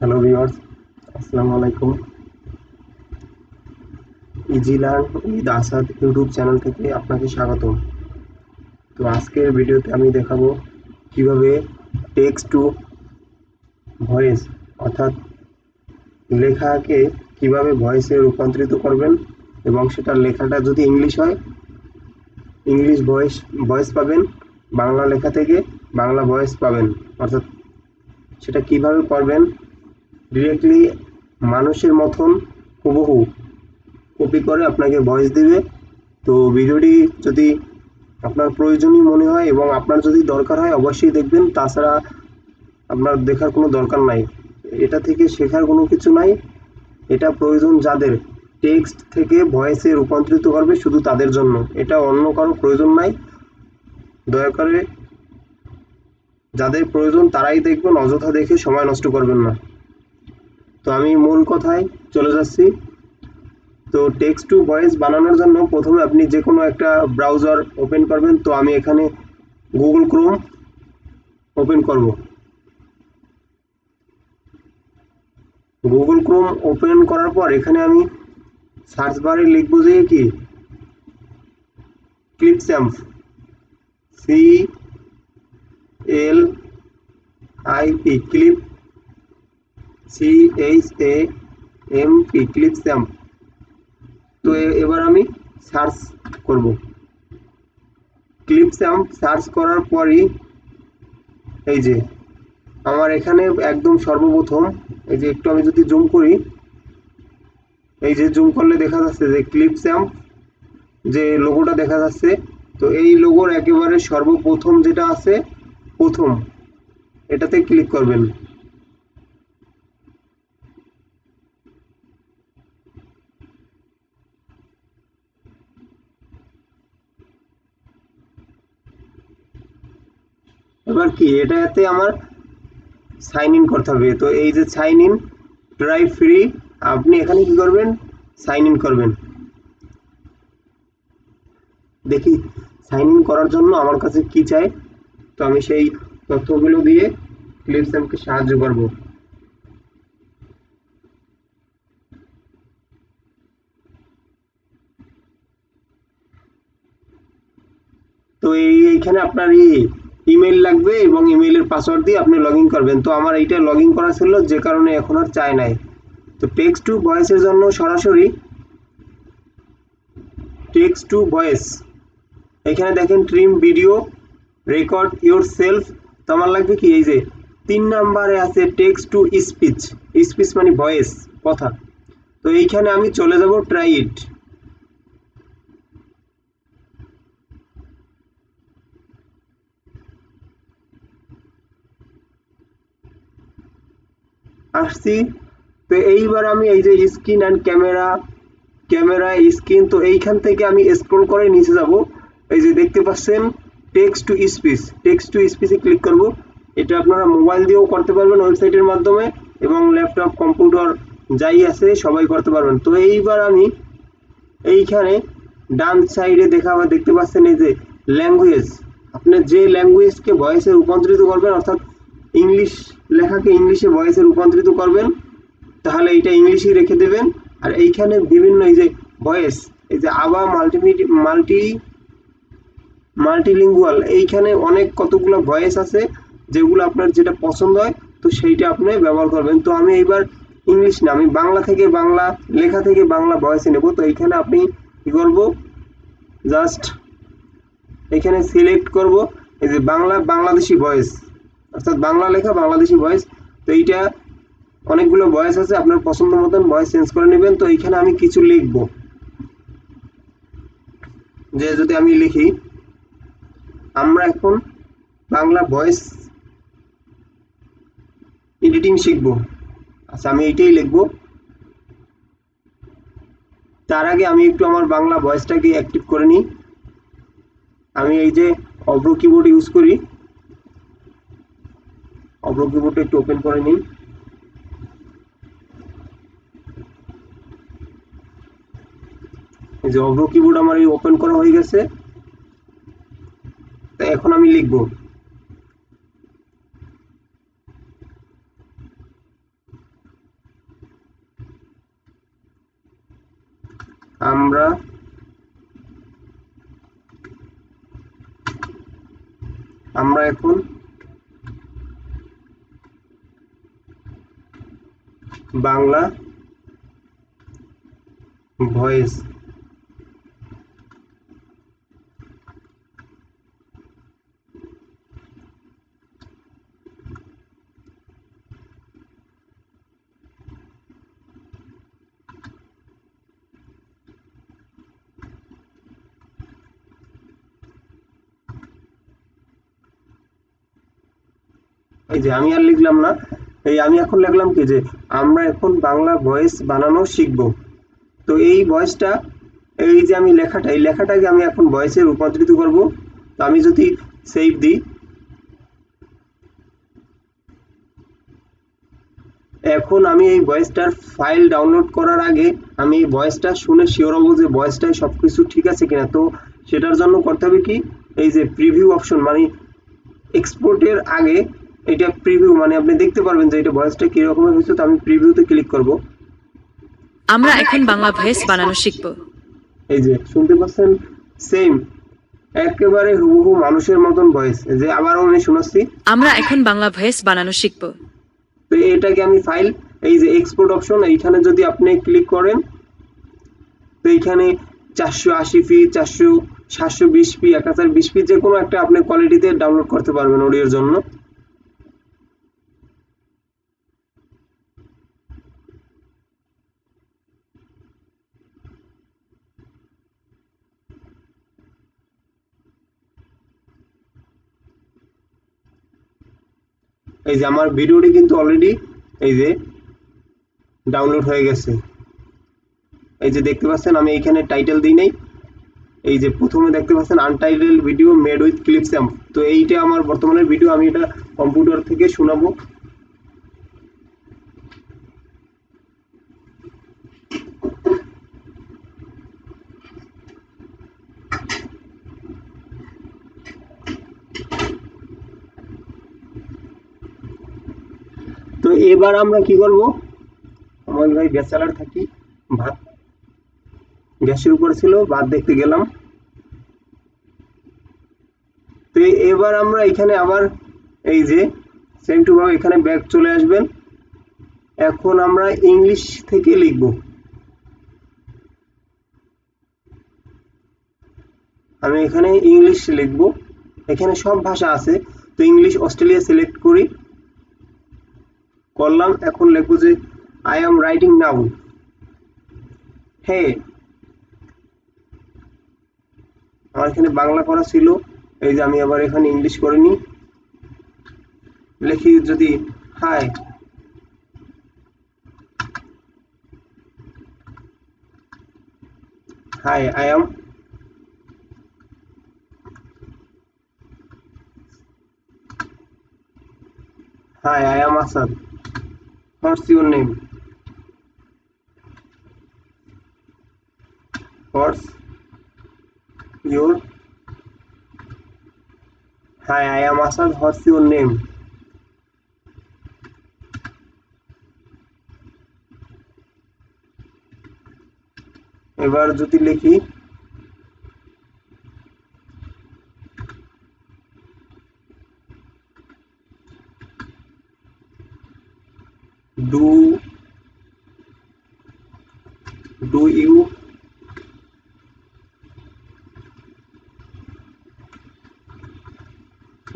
Hello viewers, আসসালামু আলাইকুম। Easy learn with Asad YouTube channel থেকে আপনাকে স্বাগতম। তো আজকের ভিডিওতে আমি দেখাবো কিভাবে টেক্সট টু ভয়েস অর্থাৎ লেখাকে কিভাবে ভয়েসে রূপান্তরিত করবেন এবং সেটা লেখাটা যদি ইংলিশ হয় ইংলিশ ভয়েস ভয়েস পাবেন, বাংলা লেখা থেকে বাংলা ভয়েস পাবেন। অর্থাৎ সেটা কিভাবে করবেন ডিরেক্টলি মানুষের মতন হুবহু কপি করে আপনাকে ভয়েস দিবে। তো ভিডিওটি যদি আপনার প্রয়োজনীয় মনে হয় এবং আপনার যদি দরকার হয় অবশ্যই দেখবেন, তাছাড়া আপনার দেখার কোনো দরকার নাই। এটা থেকে শেখার কোনো কিছু নাই। এটা প্রয়োজন যাদের টেক্সট থেকে ভয়েসে রূপান্তরিত করবে শুধু তাদের জন্য, এটা অন্য কারো প্রয়োজন নাই। দয়া করে যাদের প্রয়োজন তারাই দেখবেন, অযথা দেখে সময় নষ্ট করবেন না। তো আমি মূল কথায় চলে যাচ্ছি। তো টেক্সট টু ভয়েস বানানোর জন্য প্রথমে আপনি যে কোনো একটা ব্রাউজার ওপেন করবেন। তো আমি এখানে গুগল ক্রোম ওপেন করব। গুগল ক্রোম ওপেন করার পর এখানে আমি সার্চ বারে লিখব যে কি Clipchamp, C L I P, clip, C H A M P, Clipchamp. তো এবার আমি সার্চ করব। ক্লিপস্যাম্প সার্চ করার পরই এই যে আমার এখানে একদম সর্বপ্রথম এই যে একটু আমি যদি জুম করি, এই যে জুম করলে দেখা যাচ্ছে যে ক্লিপস্যাম্প যে লোগোটা দেখা যাচ্ছে। তো এই লোগোর একেবারে সর্বপ্রথম যেটা আছে, প্রথম, এটাতে ক্লিক করবেন। এবার কি এটাতে আমার সাইন ইন করতে হবে। তো এই যে সাইন ইন ট্রাই ফ্রি, আপনি এখানে কি করবেন, সাইন ইন করবেন। দেখি সাইন ইন করার জন্য আমার কাছে কি চাই। তো আমি সেই তথ্যগুলো দিয়ে ক্লিপস্যাম্পকে সাহায্য করব। তো এইখানে আপনার ইমেল লাগবে এবং ইমেলের পাসওয়ার্ড দিয়ে আপনি লগ ইন করবেন। তো আমার এইটা লগ ইন করা ছিল, যে কারণে এখন আর চাই নাই। তো টেক্সট টু ভয়েসের জন্য সরাসরি টেক্সট টু ভয়েস, এখানে দেখেন trim video, record your self. তো আমার লাগবে কি, এই যে 3 নম্বরে আছে টেক্সট টু স্পিচ। স্পিচ মানে ভয়েস, কথা। তো এইখানে আমি চলে যাব ট্রাই ইট। আসছি। তো এইবার আমি এই যে screen and camera, camera screen, তো এইখান থেকে আমি স্ক্রল করে নিচে যাব। এই যে দেখতে পাচ্ছেন text to speech, text to স্পিচে ক্লিক করব। এটা আপনারা মোবাইল দিয়েও করতে পারবেন ওয়েবসাইটের মাধ্যমে, এবং ল্যাপটপ কম্পিউটার যাই আছে সবাই করতে পারবেন। তো এইবার আমি এইখানে ডান সাইডে দেখতে পাচ্ছেন এই যে ল্যাঙ্গুয়েজ, আপনি যে ল্যাঙ্গুয়েজকে ভয়েসে রূপান্তরিত করবেন, অর্থাৎ ইংলিশ লেখাকে ইংলিশে ভয়েসে রূপান্তরিত করবেন, তাহলে এইটা ইংলিশেই রেখে দেবেন। আর এইখানে বিভিন্ন এই যে ভয়েস, এই যে আবা মাল্টিলিঙ্গুয়াল, এইখানে অনেক কতগুলো ভয়েস আছে, যেগুলো আপনার যেটা পছন্দ হয় তো সেইটা আপনি ব্যবহার করবেন। তো আমি এইবার ইংলিশ না, আমি বাংলা থেকে বাংলা লেখা থেকে বাংলা ভয়েসে নেব। তো এইখানে আপনি কি করব, জাস্ট এখানে সিলেক্ট করব এই যে বাংলা বাংলাদেশি ভয়েস, অর্থাৎ বাংলা লেখা বাংলাদেশি ভয়েস। তো এইটা অনেকগুলো ভয়েস আছে, আপনার পছন্দ মতন ভয়েস চেঞ্জ করে নেবেন। তো এইখানে আমি কিছু লিখব, যে যদি আমি লিখি আমরা এখন বাংলা ভয়েস এডিটিং শিখব। আচ্ছা, আমি এইটাই লিখব। তার আগে আমি একটু আমার বাংলা ভয়েসটাকে অ্যাক্টিভ করে নিই। আমি এই যে অব্র কিবোর্ড ইউজ করি, অব্র কিবোর্ডটা একটু ওপেন করে নিই। এই যে অব্র কিবোর্ড আমার এই ওপেন করা হয়ে গেছে। তো এখন আমি লিখব আমরা এখন বাংলা ভয়েস এই যে আমি আর লিখলাম না, আমি এখন লিখলাম কি যে আমরা এখন বাংলা ভয়েস বানানো শিখব। তো এই ভয়েসটা, এই যে আমি এই লেখাটাকে আমি এখন ভয়েসে রূপান্তরিত করব। তো আমি যদি সেভ দিই, এখন আমি এই ভয়েসটার ফাইল ডাউনলোড করার আগে আমি এই ভয়েসটা শুনে শিওর হবো যে ভয়েসটাই সবকিছু ঠিক আছে কিনা। তো সেটার জন্য করতে হবে কি, এই যে প্রিভিউ অপশন, মানে এক্সপোর্টের আগে এটা প্রিভিউ, মানে আপনি দেখতে পারবেন যে এটা ভয়েসটা কি রকমের হয়েছে। তো আমি প্রিভিউতে ক্লিক করব। আমরা এখন বাংলা ভয়েস বানানো শিখব। এই যে শুনতে পাচ্ছেন, সেম একেবারে হুবহু মানুষের মতন ভয়েস। যে আবারও আমি শোনাচ্ছি, আমরা এখন বাংলা ভয়েস বানানো শিখব। তো এটাকে আমি ফাইল, এই যে এক্সপোর্ট অপশন, এইখানে যদি আপনি ক্লিক করেন, তো এইখানে 480p, 400, 720p, 1020p যে কোনো একটা আপনি কোয়ালিটিতে ডাউনলোড করতে পারবেন অডিওর জন্য। এই যে আমার ভিডিওটি কিন্তু অলরেডি এই যে ডাউনলোড হয়ে গেছে। এই যে দেখতে পাচ্ছেন আমি এইখানে টাইটেল দিই নাই, এই যে প্রথমে দেখতে পাচ্ছেন আনটাইটেল ভিডিও মেড উইথ ক্লিপস্যাম্প। তো এইটা আমার বর্তমানের ভিডিও, আমি এটা কম্পিউটার থেকে শোনাবো। তো এবার আমরা কি করব, আমার ভাই ব্যাচেলার থাকি, ভাত গ্যাসের উপর ছিল, ভাত দেখতে গেলাম। তো এবার আমরা এখানে আবার এই যে সেম টু ভাবে এখানে ব্যাক চলে আসবেন। এখন আমরা ইংলিশ থেকে লিখব। আমি এখানে ইংলিশ লিখব, এখানে সব ভাষা আছে। তো ইংলিশ অস্ট্রেলিয়া সিলেক্ট করি, করলাম। এখন লিখব যে আই এম রাইটিং নাও, হে। আমার এখানে বাংলা করা ছিল, এই যে আমি আবার এখানে ইংলিশ করে নিই, লিখি যদি hi, hi I am, hi I am Asad, what's your name, what's your, hi I am Asad, what's your name. এবার যদি লিখি do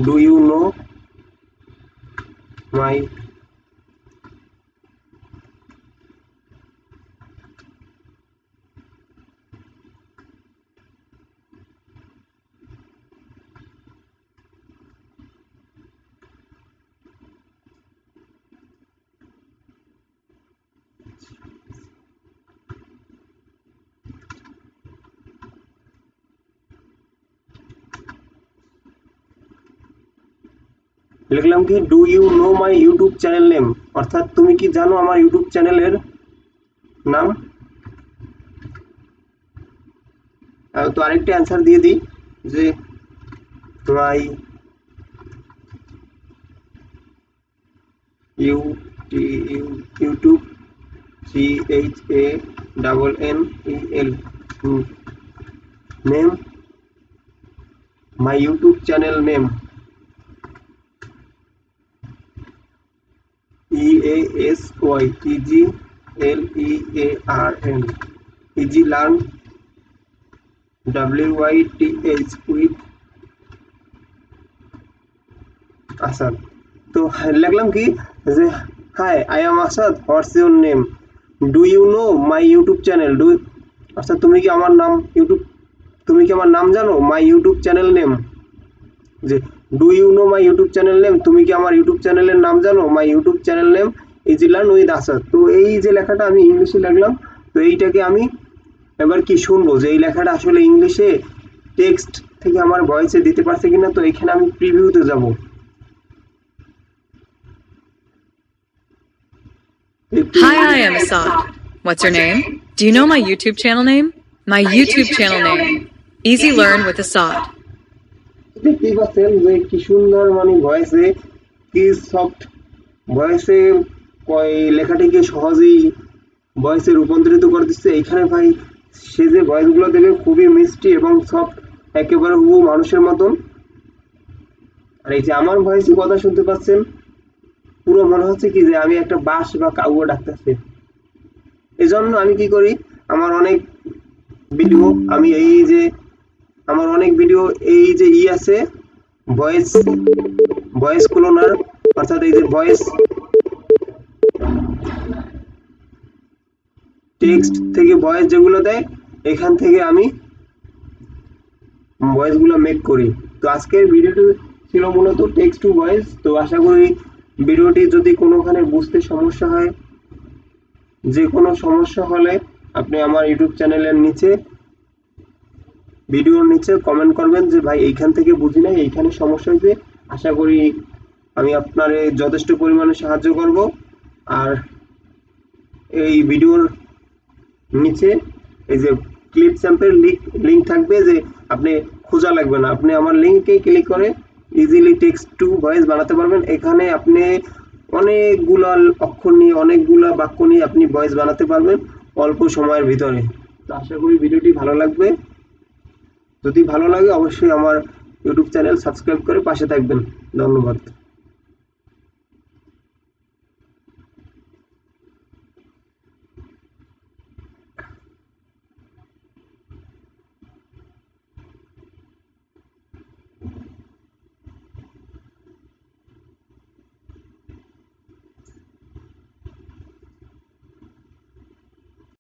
do you know my লিখলাম কি do you know my YouTube channel name, অর্থাৎ তুমি কি জানো আমার ইউটিউব চ্যানেলের নাম। তো আরেকটা অ্যান্সার দিয়ে দিই যে my YouTube, CHANNEL, name, my YouTube channel name, EASYEGLEARN, easy learn, WYTH with Asad. তো লিখলাম কি যে hi I am Asad, what's your name, do you know my YouTube channel, অর্থাৎ তুমি কি আমার নাম জানো, মাই ইউটিউব চ্যানেল নেম, যে do you know my YouTube channel name, তুমি কি আমার ইউটিউব চ্যানেলের নাম জানো, my YouTube channel name easy learn with Asad. তো এই যে লেখাটা আমি ইংলিশে লিখলাম, তো এইটাকে আমি এবার কি শুনবো যে এই লেখাটা আসলে ইংলিশে টেক্সট থেকে আমার ভয়েসে দিতে পারছে কিনা। তো এখানে আমি প্রিভিউতে যাব। Hi, I am Assad. What's your name? Do you know my YouTube channel name? My YouTube channel name. Easy Learn with Assad. দেখতেই পাচ্ছেন যে কি সুন্দর মানে ভয়েসে, কি সফট ভয়েসে লেখাটিকে সহজেই ভয়েসে রূপান্তরিত করে দিচ্ছে। এখানে ভাই সে যে ভয়েসগুলো দেবে খুবই মিষ্টি এবং সফট, একেবারে হুবহু মানুষের মতন। আর এই যে আমার ভয়েসে কথা শুনতে পাচ্ছেন, পুরো মনে হচ্ছে কি যে আমি একটা বাস বা কাউকে ডাকতেছি। এই জন্য আমি কি করি, আমার অনেক ভিডিও এই যে আছে ভয়েস ক্লোনার, অর্থাৎ এই যে ভয়েস টেক্সট থেকে ভয়েস যেগুলো দেয়, এখান থেকে আমি ভয়েসগুলো মেক করি। তো আজকের ভিডিওটি ছিল মূলত টেক্সট টু ভয়েস। তো আশা করি ভিডিওটি যদি কোনোখানে বুঝতে সমস্যা হয়, যে কোনো সমস্যা হলে আপনি আমার ইউটিউব চ্যানেলের ভিডিওর নিচে কমেন্ট করবেন যে ভাই এইখান থেকে বুঝি নাই, এইখানে সমস্যা হয়েছে। আশা করি আমি আপনার যথেষ্ট পরিমাণে সাহায্য করব। আর এই ভিডিওর নিচে এই যে ক্লিপ স্যাম্পল লিংক থাকবে, যে আপনি খোঁজা লাগবে না, আপনি আমার লিংকে ক্লিক করে ইজিলি টেক্সট টু ভয়েস বানাতে পারবেন। এখানে আপনি অনেকগুলা অক্ষর নিয়ে, অনেকগুলা বাক্য নিয়ে আপনি ভয়েস বানাতে পারবেন অল্প সময়ের ভিতরে। তো আশা করি ভিডিওটি ভালো লাগবে। যদি ভালো লাগে অবশ্যই আমার ইউটিউব চ্যানেল সাবস্ক্রাইব করে পাশে থাকবেন। ধন্যবাদ।